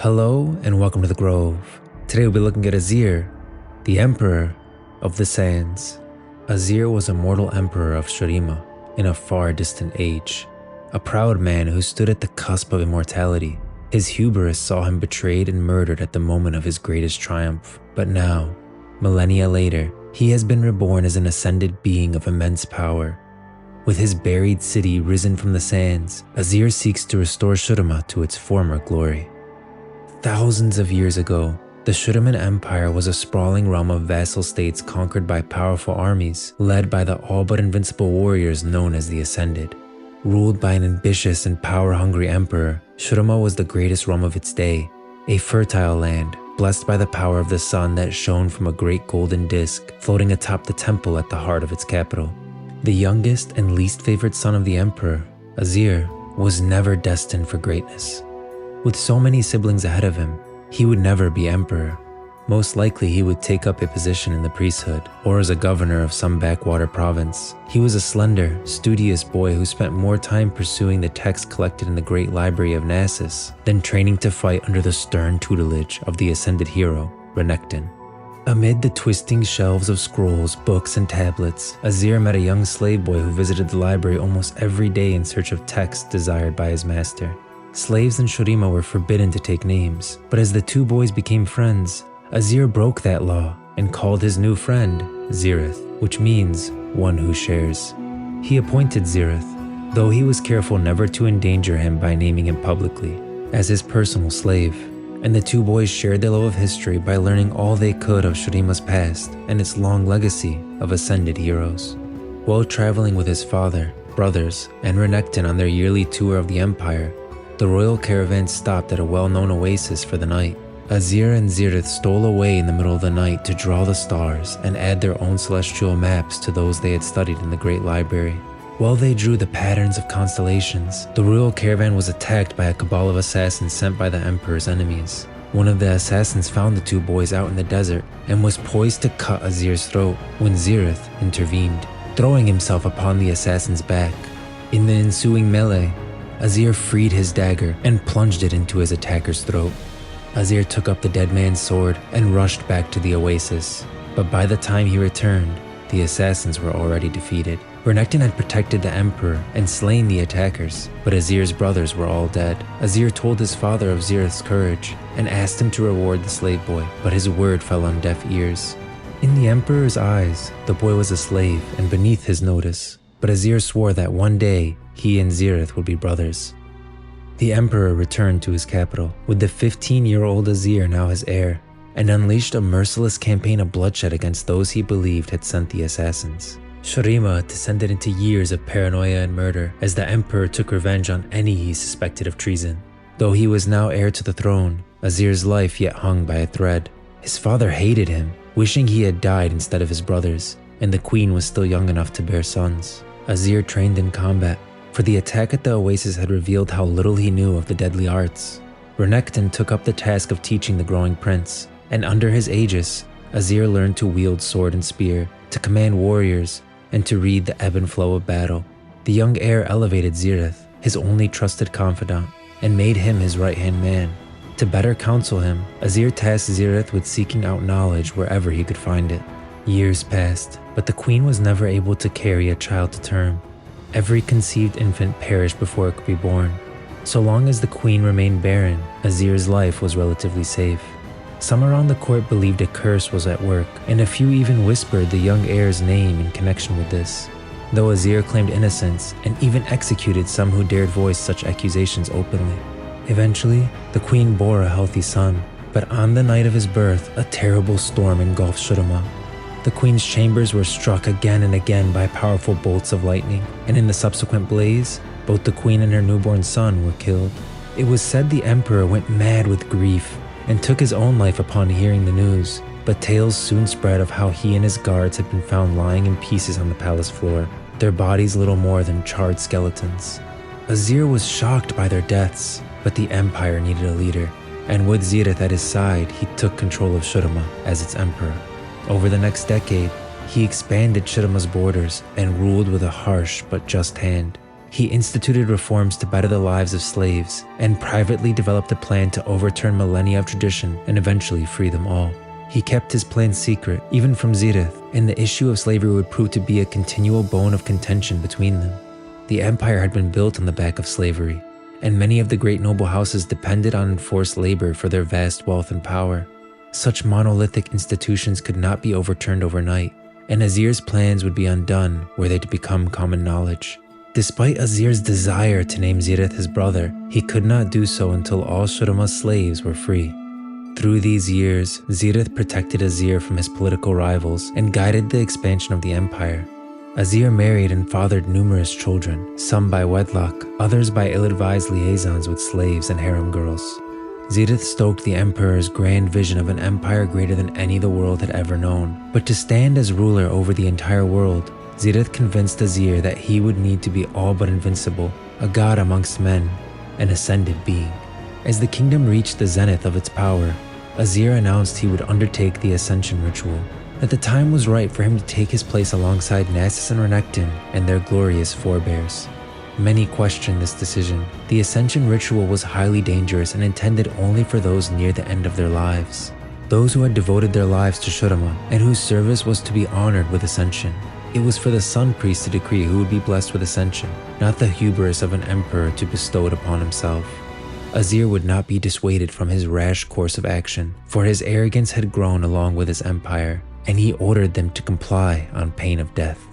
Hello and welcome to the Grove. Today we'll be looking at AZIR, the Emperor of the Sands. AZIR was a mortal emperor of Shurima in a far distant age, a proud man who stood at the cusp of immortality. His hubris saw him betrayed and murdered at the moment of his greatest triumph. But now, millennia later, he has been reborn as an ascended being of immense power. With his buried city risen from the sands, AZIR seeks to restore Shurima to its former glory. Thousands of years ago, the Shuriman Empire was a sprawling realm of vassal states conquered by powerful armies, led by the all-but-invincible warriors known as the Ascended. Ruled by an ambitious and power-hungry emperor, Shurima was the greatest realm of its day, a fertile land, blessed by the power of the sun that shone from a great golden disk floating atop the temple at the heart of its capital. The youngest and least favored son of the emperor, AZIR, was never destined for greatness. With so many siblings ahead of him, he would never be emperor. Most likely he would take up a position in the priesthood or as a governor of some backwater province. He was a slender, studious boy who spent more time pursuing the texts collected in the great library of Nasus than training to fight under the stern tutelage of the ascended hero, Renekton. Amid the twisting shelves of scrolls, books, and tablets, AZIR met a young slave boy who visited the library almost every day in search of texts desired by his master. Slaves in Shurima were forbidden to take names, but as the two boys became friends, AZIR broke that law and called his new friend Xerath, which means one who shares. He appointed Xerath, though he was careful never to endanger him by naming him publicly, as his personal slave, and the two boys shared their love of history by learning all they could of Shurima's past and its long legacy of ascended heroes. While traveling with his father, brothers, and Renekton on their yearly tour of the Empire, the royal caravan stopped at a well-known oasis for the night. AZIR and Xerath stole away in the middle of the night to draw the stars and add their own celestial maps to those they had studied in the great library. While they drew the patterns of constellations, the royal caravan was attacked by a cabal of assassins sent by the emperor's enemies. One of the assassins found the two boys out in the desert and was poised to cut AZIR's throat when Xerath intervened, throwing himself upon the assassin's back. In the ensuing melee, AZIR freed his dagger and plunged it into his attacker's throat. AZIR took up the dead man's sword and rushed back to the oasis, but by the time he returned, the assassins were already defeated. Renekton had protected the emperor and slain the attackers, but AZIR's brothers were all dead. AZIR told his father of Xerath's courage and asked him to reward the slave boy, but his word fell on deaf ears. In the emperor's eyes, the boy was a slave and beneath his notice, but AZIR swore that one day he and Xerath would be brothers. The emperor returned to his capital, with the 15-year-old AZIR now his heir, and unleashed a merciless campaign of bloodshed against those he believed had sent the assassins. Shurima descended into years of paranoia and murder as the emperor took revenge on any he suspected of treason. Though he was now heir to the throne, AZIR's life yet hung by a thread. His father hated him, wishing he had died instead of his brothers, and the queen was still young enough to bear sons. AZIR trained in combat, for the attack at the oasis had revealed how little he knew of the deadly arts. Renekton took up the task of teaching the growing prince, and under his aegis, AZIR learned to wield sword and spear, to command warriors, and to read the ebb and flow of battle. The young heir elevated Xerath, his only trusted confidant, and made him his right-hand man. To better counsel him, AZIR tasked Xerath with seeking out knowledge wherever he could find it. Years passed, but the queen was never able to carry a child to term. Every conceived infant perished before it could be born. So long as the queen remained barren, AZIR's life was relatively safe. Some around the court believed a curse was at work, and a few even whispered the young heir's name in connection with this, though AZIR claimed innocence and even executed some who dared voice such accusations openly. Eventually, the queen bore a healthy son, but on the night of his birth, a terrible storm engulfed Shurima. The queen's chambers were struck again and again by powerful bolts of lightning, and in the subsequent blaze, both the queen and her newborn son were killed. It was said the emperor went mad with grief and took his own life upon hearing the news, but tales soon spread of how he and his guards had been found lying in pieces on the palace floor, their bodies little more than charred skeletons. AZIR was shocked by their deaths, but the empire needed a leader, and with Xerath at his side, he took control of Shurima as its emperor. Over the next decade, he expanded Shurima's borders and ruled with a harsh but just hand. He instituted reforms to better the lives of slaves and privately developed a plan to overturn millennia of tradition and eventually free them all. He kept his plan secret, even from Zirith, and the issue of slavery would prove to be a continual bone of contention between them. The empire had been built on the back of slavery, and many of the great noble houses depended on enforced labor for their vast wealth and power. Such monolithic institutions could not be overturned overnight, and AZIR's plans would be undone were they to become common knowledge. Despite AZIR's desire to name Zirith his brother, he could not do so until all Shurima's slaves were free. Through these years, Zirith protected AZIR from his political rivals and guided the expansion of the empire. AZIR married and fathered numerous children, some by wedlock, others by ill-advised liaisons with slaves and harem girls. Zirith stoked the emperor's grand vision of an empire greater than any the world had ever known. But to stand as ruler over the entire world, Zirith convinced AZIR that he would need to be all but invincible, a god amongst men, an ascended being. As the kingdom reached the zenith of its power, AZIR announced he would undertake the ascension ritual, that the time was right for him to take his place alongside Nasus and Renekton and their glorious forebears. Many questioned this decision. The ascension ritual was highly dangerous and intended only for those near the end of their lives, those who had devoted their lives to Shurima and whose service was to be honored with ascension. It was for the Sun Priest to decree who would be blessed with ascension, not the hubris of an emperor to bestow it upon himself. AZIR would not be dissuaded from his rash course of action, for his arrogance had grown along with his empire, and he ordered them to comply on pain of death.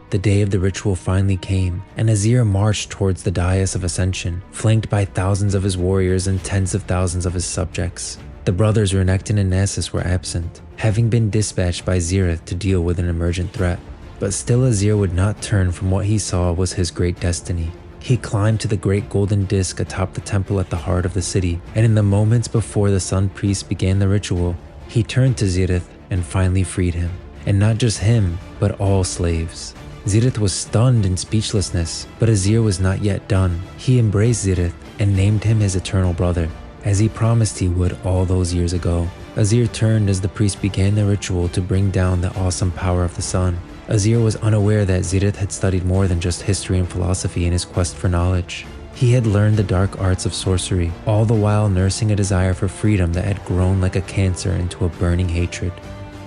The day of the ritual finally came, and AZIR marched towards the dais of ascension, flanked by thousands of his warriors and tens of thousands of his subjects. The brothers Renekton and Nasus were absent, having been dispatched by Zirith to deal with an emergent threat. But still AZIR would not turn from what he saw was his great destiny. He climbed to the great golden disc atop the temple at the heart of the city, and in the moments before the Sun Priest began the ritual, he turned to Zirith and finally freed him. And not just him, but all slaves. Zirith was stunned in speechlessness, but AZIR was not yet done. He embraced Zirith and named him his eternal brother, as he promised he would all those years ago. AZIR turned as the priest began the ritual to bring down the awesome power of the sun. AZIR was unaware that Zirith had studied more than just history and philosophy in his quest for knowledge. He had learned the dark arts of sorcery, all the while nursing a desire for freedom that had grown like a cancer into a burning hatred.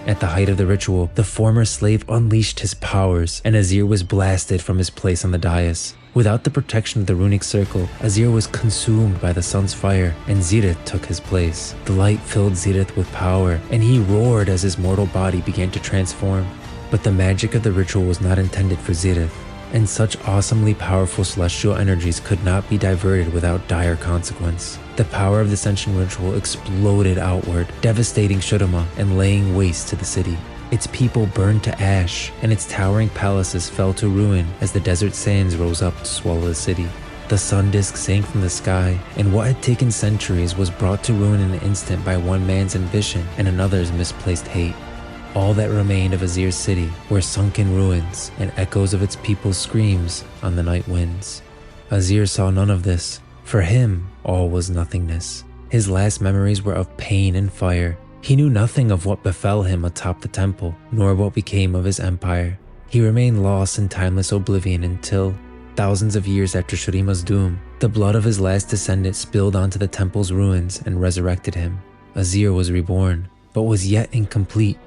At the height of the ritual, the former slave unleashed his powers, and AZIR was blasted from his place on the dais. Without the protection of the runic circle, AZIR was consumed by the sun's fire, and Zirith took his place. The light filled Zirith with power, and he roared as his mortal body began to transform. But the magic of the ritual was not intended for Zirith, and such awesomely powerful celestial energies could not be diverted without dire consequence. The power of the ascension ritual exploded outward, devastating Shurima and laying waste to the city. Its people burned to ash, and its towering palaces fell to ruin as the desert sands rose up to swallow the city. The sun disk sank from the sky, and what had taken centuries was brought to ruin in an instant by one man's ambition and another's misplaced hate. All that remained of AZIR's city were sunken ruins and echoes of its people's screams on the night winds. AZIR saw none of this. For him, all was nothingness. His last memories were of pain and fire. He knew nothing of what befell him atop the temple, nor what became of his empire. He remained lost in timeless oblivion until, thousands of years after Shurima's doom, the blood of his last descendant spilled onto the temple's ruins and resurrected him. AZIR was reborn, but was yet incomplete.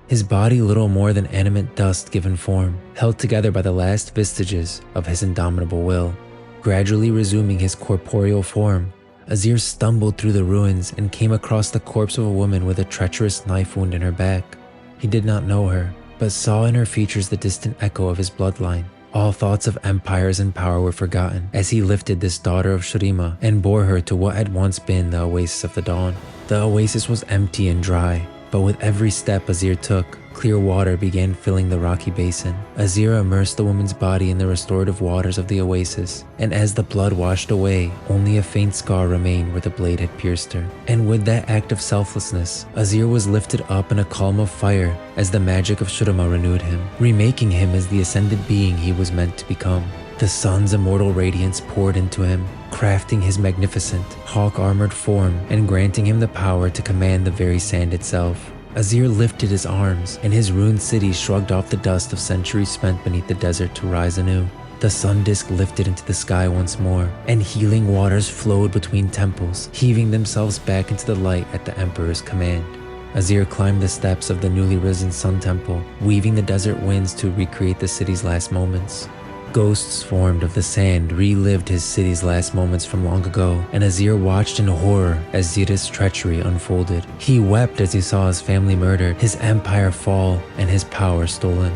His body little more than animate dust given form, held together by the last vestiges of his indomitable will. Gradually resuming his corporeal form, AZIR stumbled through the ruins and came across the corpse of a woman with a treacherous knife wound in her back. He did not know her, but saw in her features the distant echo of his bloodline. All thoughts of empires and power were forgotten as he lifted this daughter of Shurima and bore her to what had once been the oasis of the dawn. The oasis was empty and dry, but with every step AZIR took, clear water began filling the rocky basin. AZIR immersed the woman's body in the restorative waters of the oasis, and as the blood washed away, only a faint scar remained where the blade had pierced her. And with that act of selflessness, AZIR was lifted up in a column of fire as the magic of Shurima renewed him, remaking him as the ascended being he was meant to become. The sun's immortal radiance poured into him, crafting his magnificent, hawk-armored form and granting him the power to command the very sand itself. AZIR lifted his arms, and his ruined city shrugged off the dust of centuries spent beneath the desert to rise anew. The sun disk lifted into the sky once more, and healing waters flowed between temples, heaving themselves back into the light at the Emperor's command. AZIR climbed the steps of the newly risen Sun Temple, weaving the desert winds to recreate the city's last moments. Ghosts formed of the sand relived his city's last moments from long ago, and AZIR watched in horror as Zeta's treachery unfolded. He wept as he saw his family murdered, his empire fall, and his power stolen.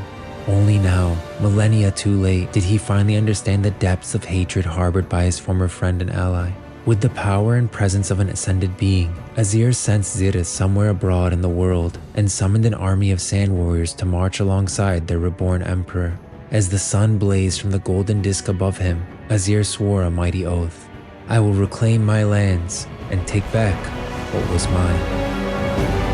Only now, millennia too late, did he finally understand the depths of hatred harbored by his former friend and ally. With the power and presence of an ascended being, AZIR sensed Zeta somewhere abroad in the world and summoned an army of sand warriors to march alongside their reborn emperor. As the sun blazed from the golden disk above him, AZIR swore a mighty oath. "I will reclaim my lands and take back what was mine."